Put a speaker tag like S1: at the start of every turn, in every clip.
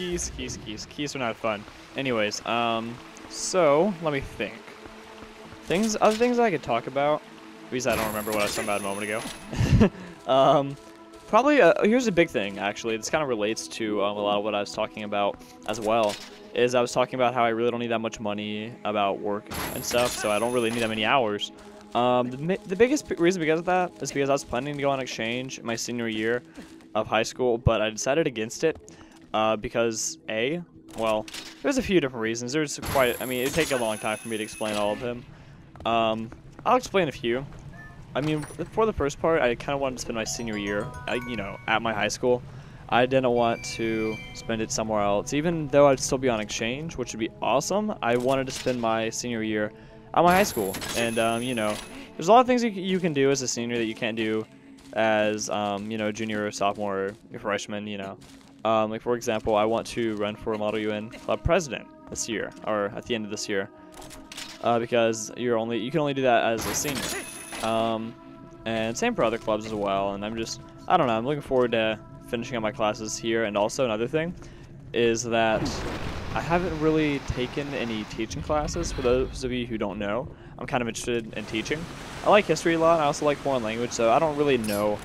S1: Keys are not fun. Anyways, so let me think. Other things I could talk about, because I don't remember what I was talking about a moment ago. Probably, here's a big thing, actually. This kind of relates to a lot of what I was talking about as well, is I was talking about how I really don't need that much money about work and stuff, so I don't really need that many hours. The biggest reason because of that is because I was planning to go on exchange my senior year of high school, but I decided against it because, well, there's a few different reasons. There's quite, I mean, it'd take a long time for me to explain all of them. I'll explain a few. I mean, for the first part, I kind of wanted to spend my senior year, you know, at my high school. I didn't want to spend it somewhere else. Even though I'd still be on exchange, which would be awesome, I wanted to spend my senior year at my high school. And, you know, there's a lot of things you can do as a senior that you can't do as, you know, junior or sophomore or freshman, you know. Like, for example, I want to run for Model UN Club President this year, or at the end of this year, because you can only do that as a senior. And same for other clubs as well, and I don't know, I'm looking forward to finishing up my classes here. And also another thing is that I haven't really taken any teaching classes. For those of you who don't know, I'm kind of interested in teaching. I like history a lot, I also like foreign language, so I don't really know.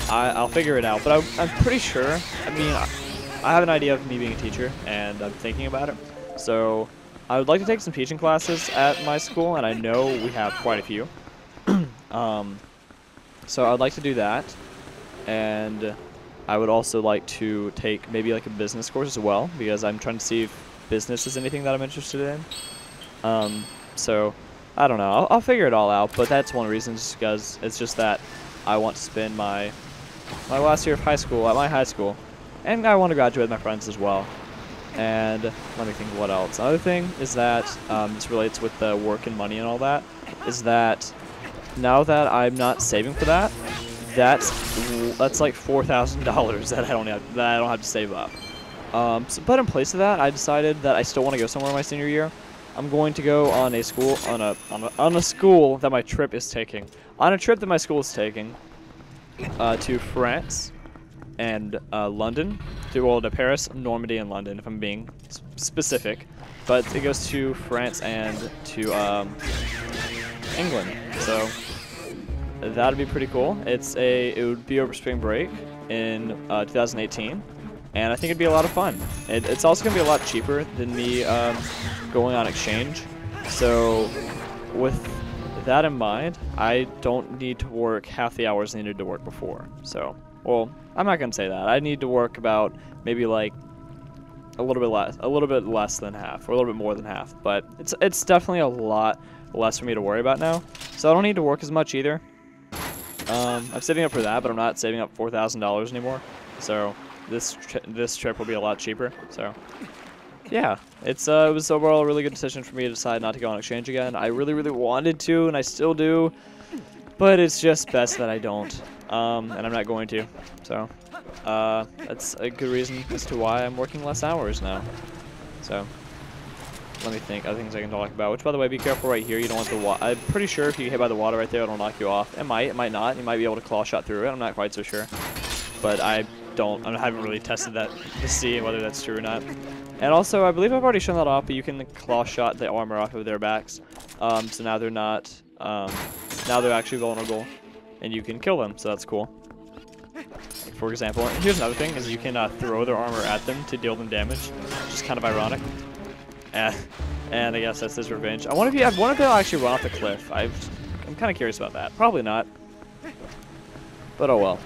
S1: I'll figure it out, but I'm pretty sure, I mean, I have an idea of me being a teacher, and I'm thinking about it. So I would like to take some teaching classes at my school, and I know we have quite a few. So I'd like to do that, and I would also like to take maybe like a business course as well, because I'm trying to see if business is anything that I'm interested in. So I don't know, I'll figure it all out, but that's one reason, just because it's just that I want to spend my last year of high school at my high school, and I want to graduate with my friends as well. And let me think what else. Another thing is that this relates with the work and money and all that, is that now that I'm not saving for that, that's like $4,000 that I don't have to save up. But in place of that, I decided that I still want to go somewhere my senior year. I'm going to go on a school on a school that my trip is taking. On a trip that my school is taking to France and London, to Paris, Normandy, and London, if I'm being specific. But it goes to France and to England, so that'd be pretty cool. It would be over spring break in 2018, and I think it'd be a lot of fun. It's also gonna be a lot cheaper than me going on exchange. So with that in mind, I don't need to work half the hours I needed to work before. So, well, I'm not gonna say that. I need to work about maybe like a little bit less than half, or a little bit more than half. But it's definitely a lot less for me to worry about now. So I don't need to work as much either. I'm saving up for that, but I'm not saving up $4,000 anymore. So this trip will be a lot cheaper. So yeah, it was overall a really good decision for me to decide not to go on exchange again. I really wanted to, and I still do, but it's just best that I don't. And I'm not going to. So that's a good reason as to why I'm working less hours now. So let me think. Other things I can talk about. Which, by the way, be careful right here. You don't want the water. I'm pretty sure if you get hit by the water right there, it'll knock you off. It might not. You might be able to claw shot through it. I'm not quite so sure. But I haven't really tested that to see whether that's true or not. And also, I believe I've already shown that off, but you can claw shot the armor off of their backs. So now they're not. Now they're actually vulnerable, and you can kill them. So that's cool. For example, here's another thing: is you can throw their armor at them to deal them damage, which is kind of ironic. And I guess that's his revenge. I wonder if they'll actually run off the cliff. I'm kind of curious about that. Probably not. But oh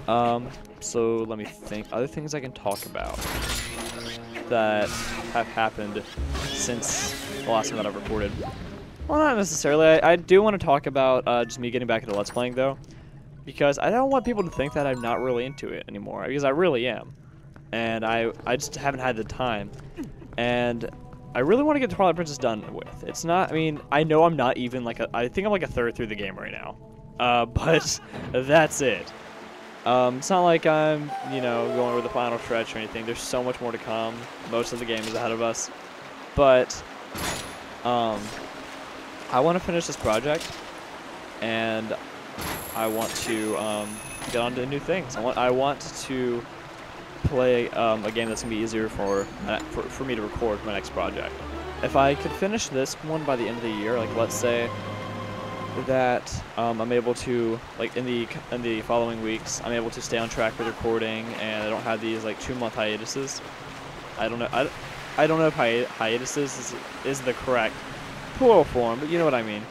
S1: well. So let me think. Other things I can talk about that have happened since the last time that I've recorded. Well, not necessarily. I do want to talk about just me getting back into Let's Playing, though. Because I don't want people to think that I'm not really into it anymore. Because I really am. And I just haven't had the time. And I really want to get the Twilight Princess done with. It's not, I mean, I know I'm not even like I think I'm like a third through the game right now. But that's it. It's not like I'm, you know, going over the final stretch or anything. There's so much more to come. Most of the game is ahead of us. But, I want to finish this project. And I want to, get on to new things. I want to play a game that's gonna be easier for me to record my next project. If I could finish this one by the end of the year, like let's say that I'm able to, like in the following weeks, I'm able to stay on track with recording, and I don't have these like 2-month hiatuses. I don't know. I don't know if hiatuses is the correct plural form, but you know what I mean.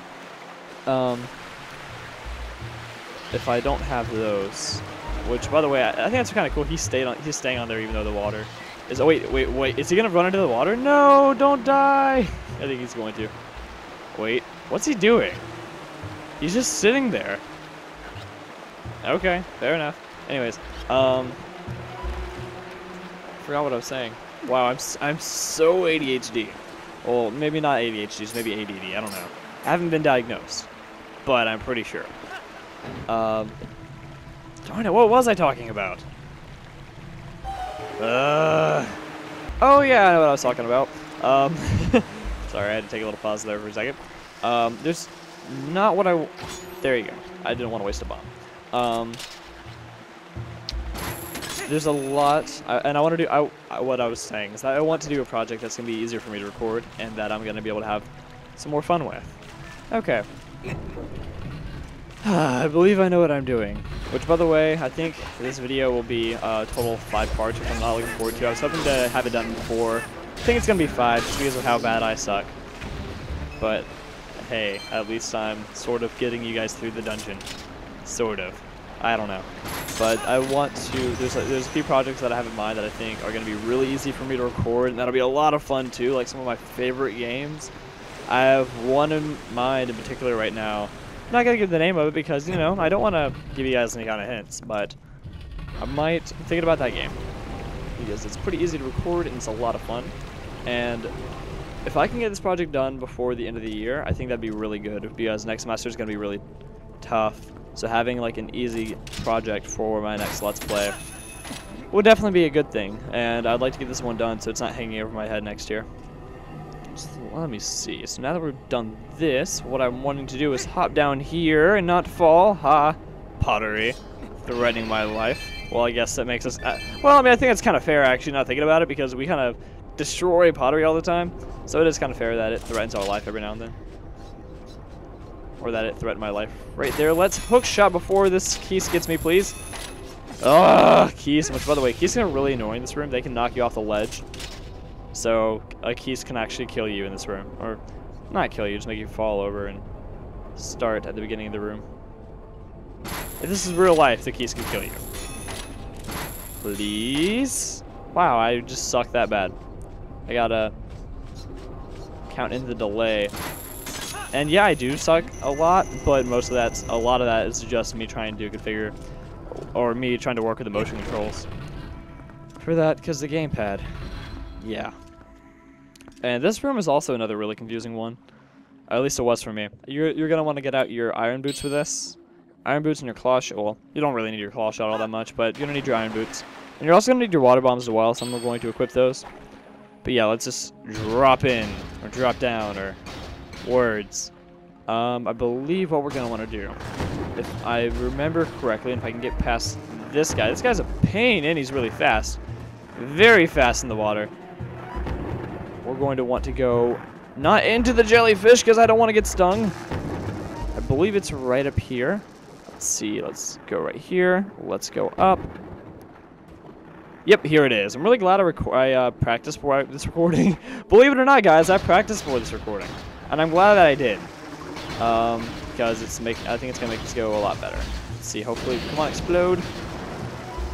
S1: If I don't have those, which by the way, I think that's kind of cool. He's staying on there even though the water is. Oh wait! Is he gonna run into the water? No! Don't die! I think he's going to. Wait, what's he doing? He's just sitting there. Okay, fair enough. Anyways, forgot what I was saying. Wow, I'm so ADHD. Well, maybe not ADHD, just maybe ADD. I don't know. I haven't been diagnosed, but I'm pretty sure. Darn it, what was I talking about? Oh yeah, I know what I was talking about. Sorry, I had to take a little pause there for a second. There's not what there you go. I didn't want to waste a bomb. There's a lot, and I want to do, what I was saying is that I want to do a project that's going to be easier for me to record, and that I'm going to be able to have some more fun with. Okay. I believe I know what I'm doing. Which, by the way, I think this video will be a total 5 parts, which I'm not looking forward to. I was hoping to have it done before. I think it's going to be 5, just because of how bad I suck. But, hey, at least I'm sort of getting you guys through the dungeon. Sort of. I don't know. But I want to, there's a few projects that I have in mind that I think are going to be really easy for me to record, and that'll be a lot of fun too, like some of my favorite games. I have one in mind in particular right now. I'm not going to give the name of it because, you know, I don't want to give you guys any kind of hints, but I might be thinking about that game because it's pretty easy to record and it's a lot of fun. And if I can get this project done before the end of the year, I think that'd be really good because next semester is going to be really tough. So having like an easy project for my next Let's Play would definitely be a good thing. And I'd like to get this one done so it's not hanging over my head next year. So let me see. So now that we've done this, what I'm wanting to do is hop down here and not fall. Ha! Pottery. Threatening my life. Well, I guess that makes us... well, I mean, I think it's kind of fair, actually, not thinking about it, because we kind of destroy pottery all the time. So it is kind of fair that it threatens our life every now and then. Or that it threatened my life right there. Let's hook shot before this Keese gets me, please. Ugh, Keese. Which, by the way, Keese are really annoying in this room. They can knock you off the ledge. So a Keese can actually kill you in this room. Or not kill you, just make you fall over and start at the beginning of the room. If this is real life, the Keese can kill you. Please? Wow, I just suck that bad. I gotta count in the delay. And yeah, I do suck a lot, but a lot of that is just me trying to configure, or me trying to work with the motion controls for that, because the gamepad. Yeah. And this room is also another really confusing one. At least it was for me. You're going to want to get out your iron boots for this. Iron boots and your claw shot. Well, you don't really need your claw shot all that much, but you're going to need your iron boots. And you're also going to need your water bombs as well, so I'm going to equip those. But yeah, let's just drop in, or drop down, or words. I believe what we're going to want to do, if I remember correctly, and if I can get past this guy's a pain, and he's really fast. Very fast in the water. We're going to want to go not into the jellyfish because I don't want to get stung. I believe it's right up here. Let's see. Let's go right here. Let's go up. Yep, here it is. I'm really glad I practiced for this recording. Believe it or not, guys, I practiced for this recording, and I'm glad that I did. Because I think it's gonna make this go a lot better. Let's see. Hopefully, come on, explode.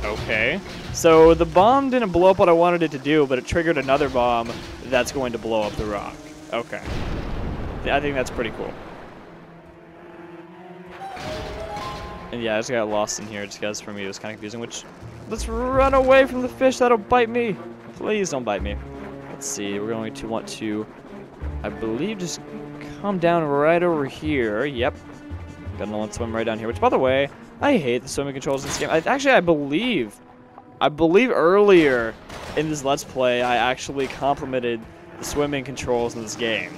S1: Okay. So the bomb didn't blow up what I wanted it to do, but it triggered another bomb that's going to blow up the rock. Okay. I think that's pretty cool. And yeah, I just got lost in here just because for me it was kind of confusing, which... Let's run away from the fish that'll bite me. Please don't bite me. Let's see. We're going to want to, I believe, just come down right over here. Yep. Gonna want to swim right down here, which, by the way, I hate the swimming controls in this game. I believe earlier in this Let's Play, I actually complimented the swimming controls in this game.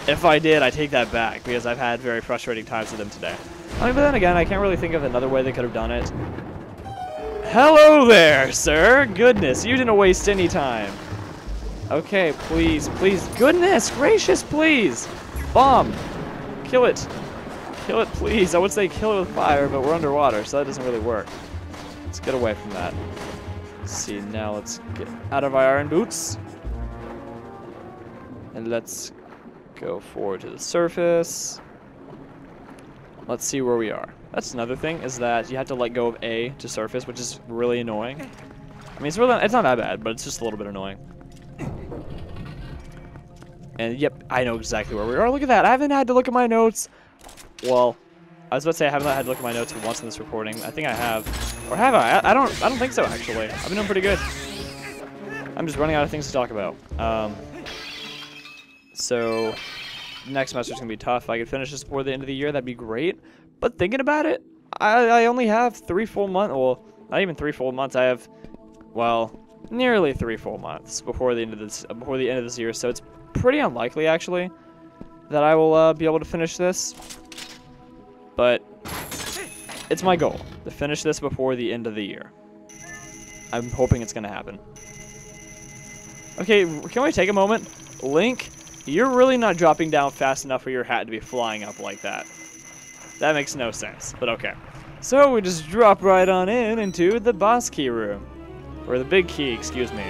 S1: If I did, I take that back, because I've had very frustrating times with them today. I mean, but then again, I can't really think of another way they could have done it. Hello there, sir. Goodness, you didn't waste any time. Okay, please, please. Goodness gracious, please. Bomb. Kill it. Kill it, please. I would say kill it with fire, but we're underwater, so that doesn't really work. Let's get away from that. Let's see, now let's get out of our iron boots. And let's go forward to the surface. Let's see where we are. That's another thing, is that you have to let go of A to surface, which is really annoying. I mean, it's not that bad, but it's just a little bit annoying. And yep, I know exactly where we are. Look at that. I haven't had to look at my notes. Well, I was about to say I haven't had to look at my notes for once in this recording. I think I have. Or have I? I don't think so, actually. I've been doing pretty good. I'm just running out of things to talk about. So, next semester's going to be tough. If I could finish this before the end of the year, that'd be great. But thinking about it, I only have 3 full months. Well, not even 3 full months. I have, well, nearly 3 full months before the end of this year. So it's pretty unlikely, actually, that I will be able to finish this. But it's my goal to finish this before the end of the year. I'm hoping it's going to happen. Okay, can we take a moment? Link, you're really not dropping down fast enough for your hat to be flying up like that. That makes no sense, but okay. So we just drop right on into the boss key room. Or the big key, excuse me.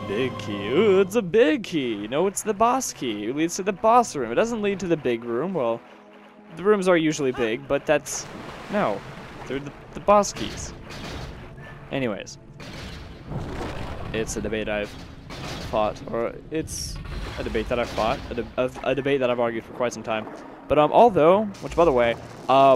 S1: Big key. Ooh, it's a big key. No, it's the boss key. It leads to the boss room. It doesn't lead to the big room. Well, the rooms are usually big, but that's... No. They're the boss keys. Anyways. It's a debate I've fought, or it's a debate that I've fought, a debate that I've argued for quite some time. But although, which by the way, I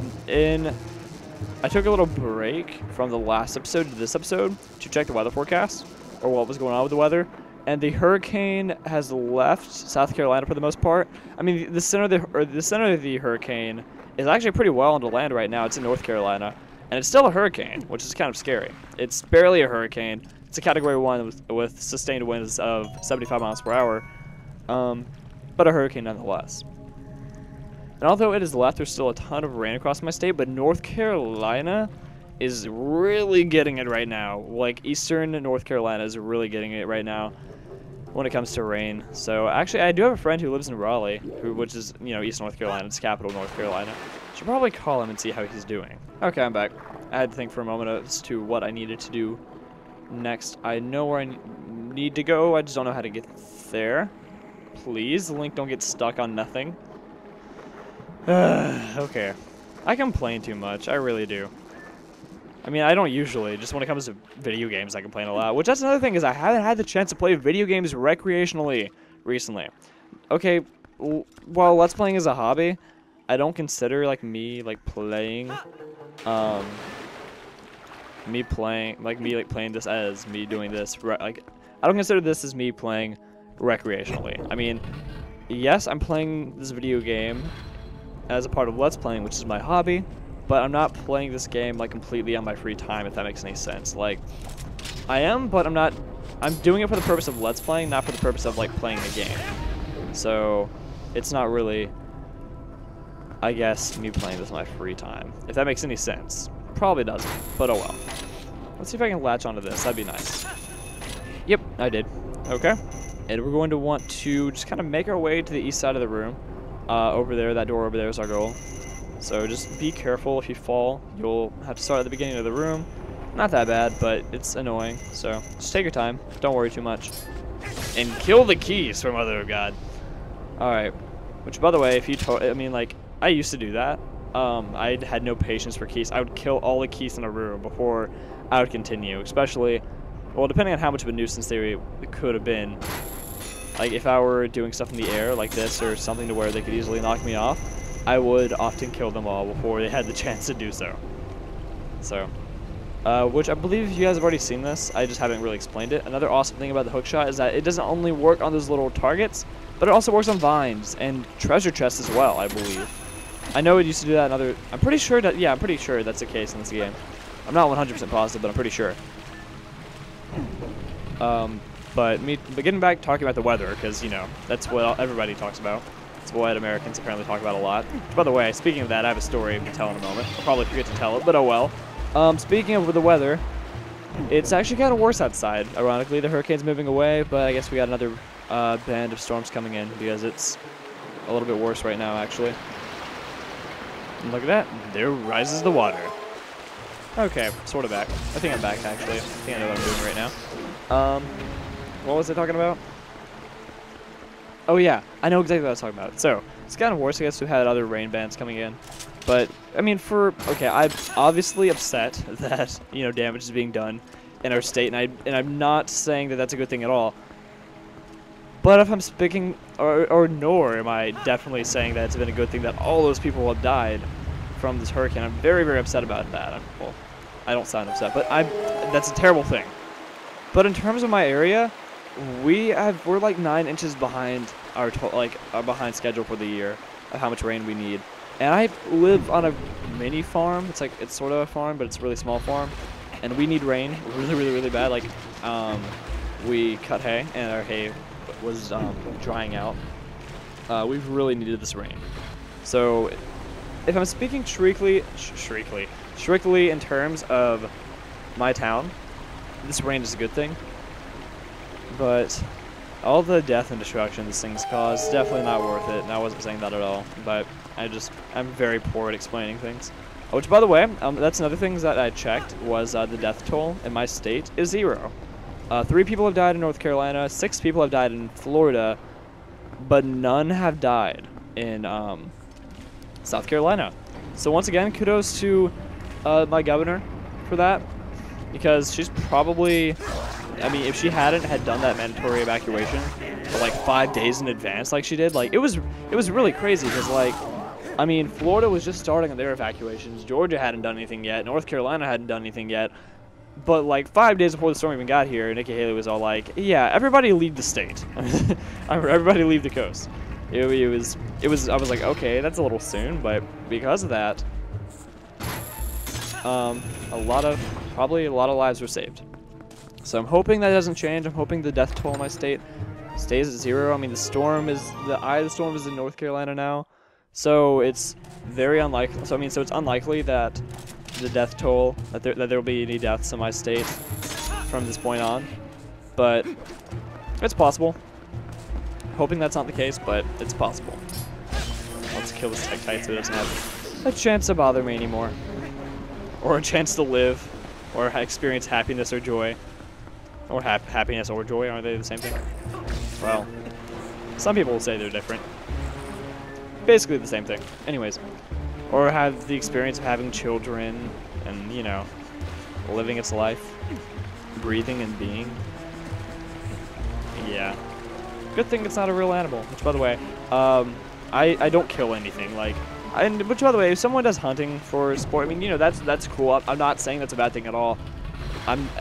S1: took a little break from the last episode to this episode to check the weather forecast, or what was going on with the weather, and the hurricane has left South Carolina for the most part. I mean, the center of the hurricane is actually pretty well into land right now. It's in North Carolina, and it's still a hurricane, which is kind of scary. It's barely a hurricane. It's a Category 1 with sustained winds of 75 miles per hour, but a hurricane nonetheless. And although it is left, there's still a ton of rain across my state, but North Carolina is really getting it right now. Like, eastern North Carolina is really getting it right now when it comes to rain. So, actually, I do have a friend who lives in Raleigh, which is, you know, East North Carolina. It's capital North Carolina. Should probably call him and see how he's doing. Okay, I'm back. I had to think for a moment as to what I needed to do next. I know where I need to go. I just don't know how to get there. Please, Link, don't get stuck on nothing. Okay. I complain too much. I really do. I mean, I don't usually. Just when it comes to video games, I complain a lot. Which, that's another thing, is I haven't had the chance to play video games recreationally recently. Okay, while Let's Playing is a hobby, I don't consider, like, me playing this as me doing this. Like, I don't consider this as me playing recreationally. I mean, yes, I'm playing this video game as a part of Let's Playing, which is my hobby, but I'm not playing this game, like, completely on my free time, if that makes any sense. Like, I am, but I'm not. I'm doing it for the purpose of Let's Playing, not for the purpose of, like, playing the game. So, it's not really, I guess, me playing this in my free time, if that makes any sense. Probably doesn't, but oh well. Let's see if I can latch onto this. That'd be nice. Yep, I did. Okay. And we're going to want to just kind of make our way to the east side of the room. Over there, that door over there is our goal. So just be careful. If you fall, you'll have to start at the beginning of the room. Not that bad, but it's annoying. So just take your time. Don't worry too much. And kill the keys for Mother of God. Alright. Which, by the way, if you I mean, like, I used to do that. I had no patience for keys. I would kill all the keys in a room before I would continue. Especially, well, depending on how much of a nuisance they could have been. Like, if I were doing stuff in the air like this or something to where they could easily knock me off, I would often kill them all before they had the chance to do so. So, which I believe you guys have already seen this. I just haven't really explained it. Another awesome thing about the hookshot is that it doesn't only work on those little targets, but it also works on vines and treasure chests as well, I believe. I know it used to do that in other... I'm pretty sure that... Yeah, I'm pretty sure that's the case in this game. I'm not 100% positive, but I'm pretty sure. But getting back talking about the weather, because, you know, that's what everybody talks about. It's what Americans apparently talk about a lot. By the way, speaking of that, I have a story to tell in a moment. I'll probably forget to tell it, but oh well. Speaking of the weather, it's actually kind of worse outside. Ironically, the hurricane's moving away, but I guess we got another band of storms coming in because it's a little bit worse right now, actually. And look at that. There rises the water. Okay, sort of back. I think I'm back, actually. I think I know what I'm doing right now. What was I talking about? Oh, yeah. I know exactly what I was talking about. So, it's kind of worse, I guess, we had other rain bands coming in. But, I mean, okay, I'm obviously upset that, you know, damage is being done in our state, and I'm not saying that that's a good thing at all. But if I'm speaking, nor am I definitely saying that it's been a good thing that all those people have died from this hurricane. I'm very, very upset about that. Well, I don't sound upset, but that's a terrible thing. But in terms of my area, we're like 9 inches behind our behind schedule for the year of how much rain we need. And I live on a mini farm. It's sort of a farm, but it's a really small farm. And we need rain really, really, really bad. Like, we cut hay, and our hay was drying out. We've really needed this rain. So, if I'm speaking strictly in terms of my town, this rain is a good thing. But all the death and destruction this thing's caused, definitely not worth it. And I wasn't saying that at all. But I'm very poor at explaining things. Which, by the way, that's another thing that I checked was the death toll in my state is 0. 3 people have died in North Carolina, 6 people have died in Florida, but none have died in South Carolina. So once again, kudos to my governor for that, because she's probably, I mean, if she had done that mandatory evacuation for like 5 days in advance like she did, like it was really crazy because, like, I mean, Florida was just starting on their evacuations, Georgia hadn't done anything yet, North Carolina hadn't done anything yet. But like 5 days before the storm even got here, Nikki Haley was all like, "Yeah, everybody leave the state. Everybody leave the coast." It was. I was like, okay, that's a little soon, but because of that, probably a lot of lives were saved. So I'm hoping that doesn't change. I'm hoping the death toll in my state stays at 0. I mean, the eye of the storm is in North Carolina now, so it's very unlikely. So it's unlikely that the death toll, that there will be any deaths in my state from this point on, but it's possible. Hoping that's not the case, but it's possible. Let's kill this Tektite so it doesn't have a chance to bother me anymore, or a chance to live, or experience happiness or joy, or happiness or joy. Aren't they the same thing? Well, some people will say they're different. Basically the same thing. Anyways. Or have the experience of having children and, you know, living its life, breathing and being. Yeah. Good thing it's not a real animal, which, by the way, I don't kill anything. Like, which, by the way, if someone does hunting for sport, I mean, you know, that's cool. I'm not saying that's a bad thing at all.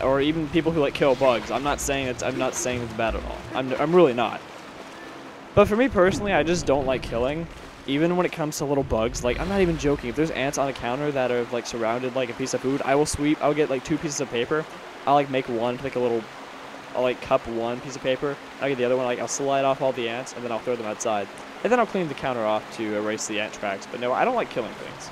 S1: Or even people who like kill bugs. I'm not saying it's bad at all. I'm really not. But for me personally, I just don't like killing. Even when it comes to little bugs, like, I'm not even joking. If there's ants on a counter that are, like, surrounded, like, a piece of food, I'll get, like, 2 pieces of paper. I'll, like, make one, I'll, like, cup one piece of paper. I'll get the other one, like, I'll slide off all the ants, and then I'll throw them outside. And then I'll clean the counter off to erase the ant tracks. But no, I don't like killing things.